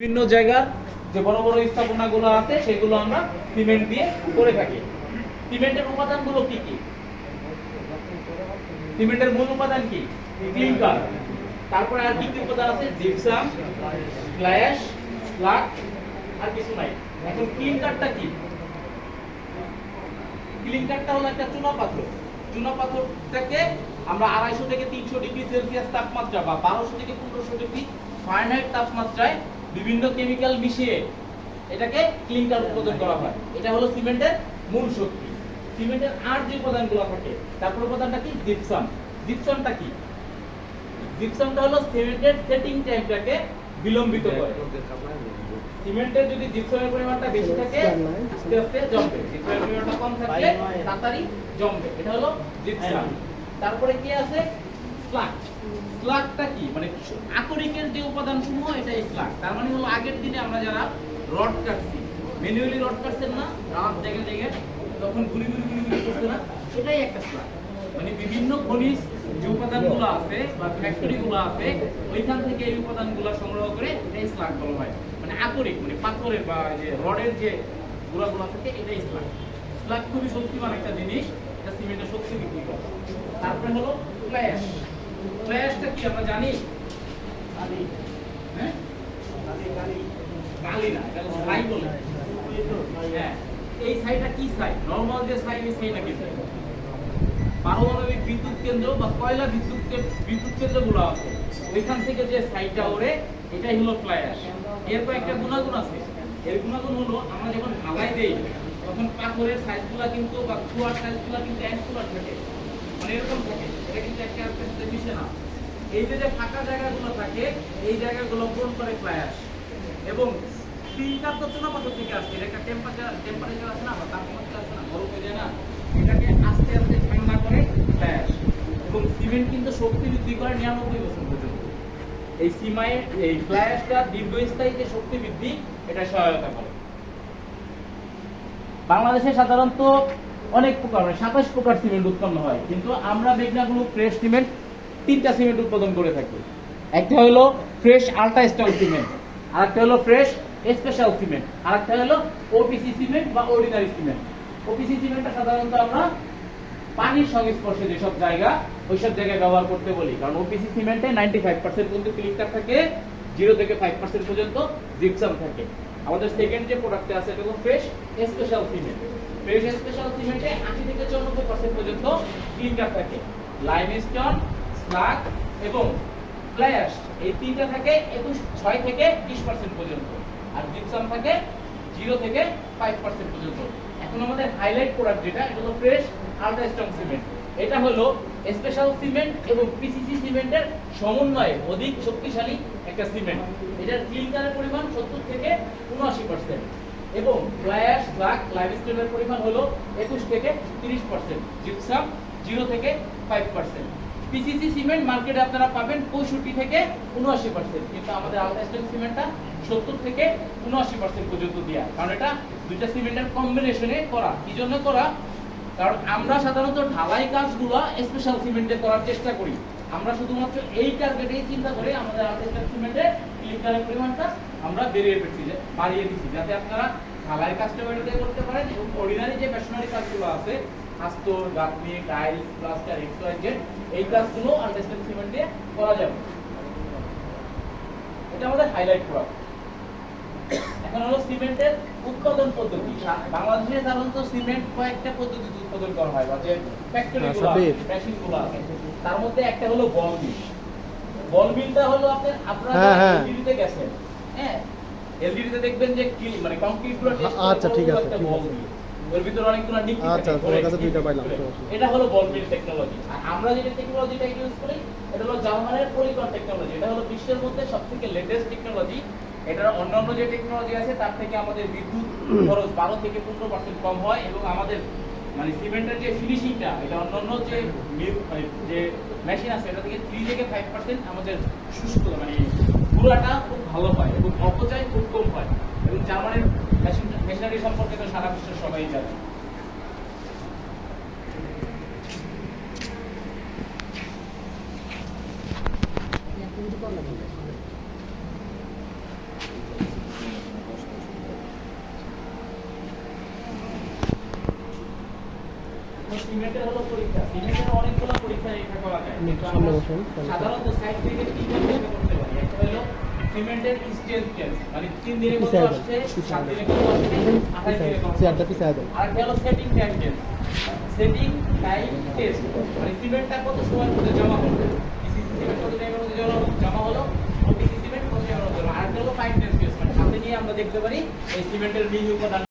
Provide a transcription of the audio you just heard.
বিভিন্ন জায়গার যে বড় বড় স্থাপনাগুলো আছে সেগুলো আমরা সিমেন্ট দিয়ে করে থাকি। সিমেন্টের উপাদানগুলো কি কি? সিমেন্টের মূল উপাদান কি? ক্লিংকার। তারপরে আর কি কি উপাদান আছে? জিপসাম, ফ্লাই অ্যাশ, স্লাগ, আর কিছু নাই। এখন ক্লিংকারটা কি? ক্লিংকারটা হলো একটা চুনাপাথর। চুনাপাথরটাকে আমরা 250 থেকে 300 ডিগ্রি সেলসিয়াস তাপমাত্রা বা 1200 থেকে 1500 ডিগ্রি ফারেনহাইট তাপমাত্রায় বিভিন্ন কেমিক্যাল মিশিয়ে এটাকে ক্লিংকার উৎপাদন করা হয়। এটা হলো সিমেন্টের মূল শক্তি। সিমেন্টের আর যে উপাদানগুলো থাকে, তারপর উপাদানটা কি? জিপসাম। জিপসামটা কি? জিপসামটা হলো সিমেন্টের সেটিং টাইমটাকে বিলম্বিত করে। সিমেন্টের যদি জিপসামের পরিমাণটা বেশি থাকে আস্তে আস্তে জমবে, জিপসামের পরিমাণটা কম থাকলে তাড়াতাড়ি জমবে। এটা হলো জিপসাম। তারপরে কি আছে? স্লাগ। স্লাগটা কি? মানে আকরিকের যে উপাদানসমূহ এটাই স্লাগ। তার মানে হলো আগের দিনে আমরা যারা রড কাটছি, ম্যানুয়ালি রড কাটছেন না, রাত জেগে জেগে তখন ঘুরি ঘুরি করছে না, এটাই একটা স্লাগ। মানে বিভিন্ন খনিজ যে উপাদানগুলো আছে বা ফ্যাক্টরিগুলো আছে ওইখান থেকে এই উপাদানগুলো সংগ্রহ করে এটাই স্লাগ বলা হয়। মানে আকরিক মানে পাথরের বা যে রডের যে গুঁড়াগুলো থাকে এটাই স্লাগ। স্লাগ খুবই শক্তিমান একটা জিনিস, এটা সিমেন্টের শক্তি বৃদ্ধি করে। তারপরে হলো ফ্লাই অ্যাশ। ফ্লাই অ্যাশটা কি আমরা জানি? কালি। হ্যাঁ, কালি না, এটা ছাই বলে। হ্যাঁ, এই ছাইটা কি ছাই? নরমাল যে ছাই এই ছাই না, কিন্তু পারমাণবিক বিদ্যুৎ কেন্দ্র বা কয়লা বিদ্যুৎ কেন্দ্রগুলো আছে ওইখান থেকে যে ছাইটা ওড়ে এটাই হলো ফ্লাই অ্যাশ। এর কয়েকটা গুণাগুণ আছে। এর গুণাগুণ হলো আমরা যখন ঢালাই দেই তখন পাথরের সাইজগুলো কিন্তু বা খোয়ার সাইজগুলো কিন্তু অ্যাঙ্কুলার থাকে, মানে এরকম থাকে। এটা কিন্তু একটা আরেকটার সাথে মিশে না। এই যে ফাঁকা জায়গাগুলো থাকে এই জায়গাগুলো পূরণ করে ফ্লাই অ্যাশ। এবং ক্লিংকার তো চুনাপাথর থেকে আসছে, এটা একটা টেম্পারেচার আছে না বা তাপমাত্রা আছে না, গরম হয়ে যায় না, এটাকে আস্তে আস্তে ঠান্ডা করে ফ্লাই অ্যাশ। এবং সিমেন্ট কিন্তু শক্তি বৃদ্ধি করে 99 বছর পর্যন্ত। এই ফ্লাই অ্যাশটা দীর্ঘস্থায়ী যে শক্তি বৃদ্ধি এটা সহায়তা করে। বাংলাদেশে সাধারণত অনেক প্রকার 27 প্রকার সিমেন্ট উৎপন্ন হয়, কিন্তু আমরা মেঘনা গ্রুপ ফ্রেশ সিমেন্ট 3টা সিমেন্ট উৎপাদন করে থাকি। একটা হলো ফ্রেশ আল্ট্রা স্ট্রং সিমেন্ট, আরেকটা হলো ফ্রেশ স্পেশাল সিমেন্ট, আরেকটা হলো ওপিসি সিমেন্ট বা অর্ডিনারি সিমেন্ট। ওপিসি সিমেন্টটা সাধারণত আমরা পানির সংস্পর্শে যেসব জায়গা ওইসব জায়গায় ব্যবহার করতে বলি, কারণ ওপিসি সিমেন্টে 95% পর্যন্ত ক্লিংকার থাকে, 0 থেকে 5% পর্যন্ত জিপসাম থাকে। আমাদের সেকেন্ড যে প্রোডাক্টে আছে এটা হলো fresh special cement. Fresh special সিমেন্টে 80 থেকে 94% পর্যন্ত ক্লিংকার থাকে। লাইমস্টোন, স্লাগ এবং ফ্লাই অ্যাশ এই তিনটা থাকে 6 থেকে 20% পর্যন্ত, আর জিপসাম থাকে 0 থেকে 5% পর্যন্ত। এখন আমাদের হাইলাইট প্রোডাক্ট যেটা এটা হলো ফ্রেশ আল্ট্রা স্ট্রং সিমেন্ট। এটা হলো স্পেশাল সিমেন্ট এবং পিসিসি সিমেন্টের সমন্বয়ে অধিক শক্তিশালী একটা সিমেন্ট। এটার ক্লিংকারের পরিমাণ 70 থেকে 79% এবং ফ্লাই অ্যাশ, স্লাগ, লাইমস্টোনের পরিমাণ হলো 21 থেকে 30%, জিপসাম 0 থেকে 5%। পিসিসি সিমেন্ট মার্কেটে আপনারা পাবেন 65 থেকে 79%, কিন্তু আমাদের আল্ট্রা স্ট্রং সিমেন্টটা 70 থেকে 79% পর্যন্ত দেয়া, কারণ এটা দুইটা সিমেন্টের কম্বিনেশনে করা। কি জন্য করা? কারণ আমরা সাধারণত ঢালাই কাজগুলো স্পেশাল সিমেন্টে করার চেষ্টা করি। আমরা শুধুমাত্র এই টার্গেটেই চিন্তা করে আমাদের আল্ট্রা স্ট্রং সিমেন্টের ক্লিংকারের পরিমাণটা আমরা বাড়িয়ে দিচ্ছি, যাতে আপনারা ঢালাই কাজটা বাড়িতে করতে পারেন এবং অর্ডিনারি যে মেশিনারি কাজগুলো আছে আস্তর, গাঁথনি, টাইলস, প্লাস্টার, এক্সওয়াইজেড এই কাজগুলো আল্ট্রা স্ট্রং সিমেন্ট দিয়ে করা যাবে। এটা আমাদের হাইলাইট প্রোডাক্ট। এখন হলো সিমেন্টের উৎপাদন পদ্ধতি। বাংলাদেশে সাধারণত সিমেন্ট কয়েকটা পদ্ধতিতে উৎপাদন করা হয়, বা যে ফ্যাক্টরিগুলো আছে, মেশিনগুলো আছে, তার মধ্যে একটা হলো বল মিল। বল মিলটা হলো আপনারা এলডিডিতে গেছেন, হ্যাঁ, এলডিডিতে দেখবেন যে মানে কংক্রিট গুলো টেস্ট করে, আচ্ছা ঠিক আছে, একটা বল মিল, এর ভিতরে অনেকগুলো নিকি থাকে। আচ্ছা, তোমার কাছে দুইটা পাইলাম। এটা হলো বল মিল টেকনোলজি। আর আমরা যে টেকনোলজিটা ইউজ করি এটা হলো জার্মানের পলিকন টেকনোলজি। এটা হলো বিশ্বের মধ্যে সবথেকে লেটেস্ট টেকনোলজি। এটার অন্যান্য যে টেকনোলজি আছে তার থেকে আমাদের বিদ্যুৎ খরচ 12 থেকে 15% কম হয়, এবং আমাদের মানে সিমেন্টের যে ফিনিশিংটা এটা অন্যান্য যে মেশিন আছে এটা থেকে 3 থেকে 5% আমাদের শুষ্ক মানে পুরাটা খুব ভালো হয় এবং অপচয় খুব কম হয়। এবং জার্মানের মেশিনারি সম্পর্কে তো সারা বিশ্বের সবাই জানে। সিমেন্টের হলো পরীক্ষা, সিমেন্টের অনেকগুলো পরীক্ষা এখানে করা যায়, কিন্তু আমরা সাধারণত সাইড থেকে তিনটা পরীক্ষা করতে পারি। একটা হলো সিমেন্টের স্টেজ টেস্ট, মানে 3 দিনে কত আসছে, 7 দিনে কত আসছে, 28 দিনে কত আসছে। আর একটা হলো setting time test, setting time test মানে সিমেন্টটা কত সময়ের মধ্যে জমা হবে, পিসিসি সিমেন্ট কত টাইমের মধ্যে জমা হলো, ওপিসি সিমেন্ট কত টাইমের মধ্যে জমা। আর একটা হলো ফাইন টেস্ট, মানে সাথে নিয়ে আমরা দেখতে পারি এই সিমেন্টের মিহি উপাদান